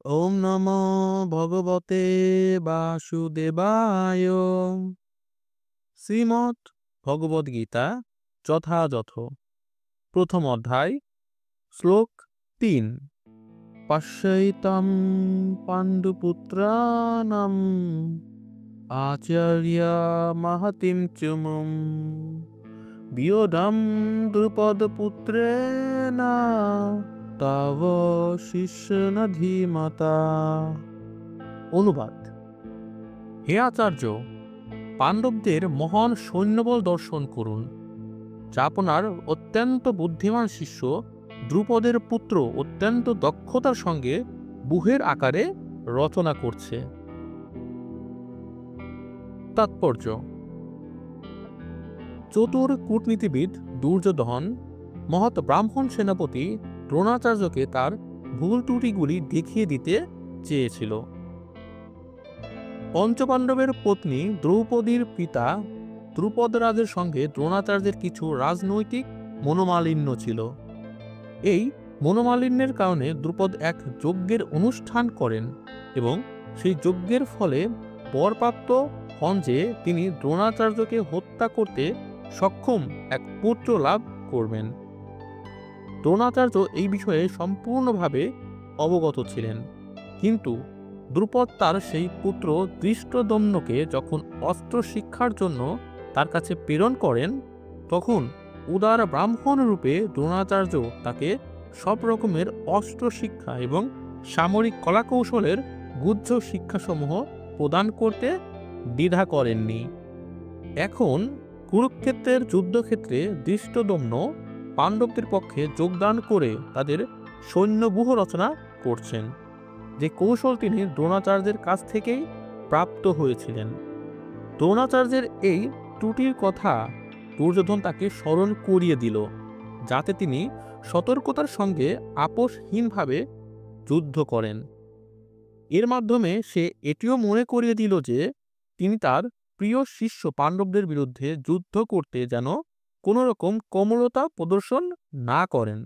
ওম নমো ভগবতে বাসুদেবায়। শ্রীমদ্ ভগবদ গীতা যথাযথ প্রথম অধ্যায় শ্লোক ৩। পশ্যৈতং পাণ্ডুপুত্রানাম আচার্য মহতিম চুমুম বিয়োধম দ্রুপদপুত্রেণ তব শিষ্য ধীমতা। অনুবাদ: হে আচার্য, পাণ্ডবদের মহান সৈন্যবল দর্শন করুন, যা আপনার অত্যন্ত বুদ্ধিমান শিষ্য দ্রুপদের পুত্র অত্যন্ত দক্ষতার সঙ্গে ব্যূহের আকারে রচনা করছে। তাৎপর্য: চতুর কূটনীতিবিদ দুর্যোধন মহৎ ব্রাহ্মণ সেনাপতি দ্রোণাচার্যকে তার ভুল ত্রুটিগুলি দেখিয়ে দিতে চেয়েছিল। পঞ্চপাণ্ডবের পত্নী দ্রৌপদীর পিতা দ্রুপদরাজের সঙ্গে দ্রোণাচার্যের কিছু রাজনৈতিক মনোমালিন্য ছিল। এই মনোমালিন্যের কারণে দ্রুপদ এক যজ্ঞের অনুষ্ঠান করেন এবং সেই যজ্ঞের ফলে বরপ্রাপ্ত হন যে তিনি দ্রোণাচার্যকে হত্যা করতে সক্ষম এক পুত্র লাভ করবেন। দ্রোণাচার্য এই বিষয়ে সম্পূর্ণভাবে অবগত ছিলেন, কিন্তু দ্রুপদ তার সেই পুত্র ধৃষ্টদ্যম্নকে যখন অস্ত্র শিক্ষার জন্য তার কাছে প্রেরণ করেন, তখন উদার ব্রাহ্মণ রূপে দ্রোণাচার্য তাকে সব রকমের অস্ত্র শিক্ষা এবং সামরিক কলাকৌশলের গুহ্য শিক্ষাসমূহ প্রদান করতে দ্বিধা করেননি। এখন কুরুক্ষেত্রের যুদ্ধক্ষেত্রে ধৃষ্টদ্যম্ন পাণ্ডবদের পক্ষে যোগদান করে তাদের সৈন্যব্যূহ রচনা করছেন, যে কৌশল তিনি দ্রোণাচার্যের কাছ থেকেই প্রাপ্ত হয়েছিলেন। দ্রোণাচার্যের এই ত্রুটির কথা দুর্যোধন তাকে স্মরণ করিয়ে দিল, যাতে তিনি সতর্কতার সঙ্গে আপোষহীনভাবে যুদ্ধ করেন। এর মাধ্যমে সে এটিও মনে করিয়ে দিল যে তিনি তার প্রিয় শিষ্য পাণ্ডবদের বিরুদ্ধে যুদ্ধ করতে যেন কোনো রকম কোমলতা প্রদর্শন না করেন।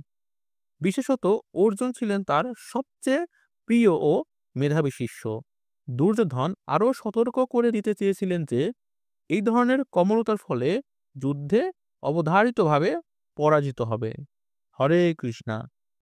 বিশেষত অর্জুন ছিলেন তার সবচেয়ে প্রিয় ও মেধাবী শিষ্য। দুর্যোধন আরও সতর্ক করে দিতে চেয়েছিলেন যে এই ধরনের কোমলতার ফলে যুদ্ধে অবধারিতভাবে পরাজিত হবে। হরে কৃষ্ণা।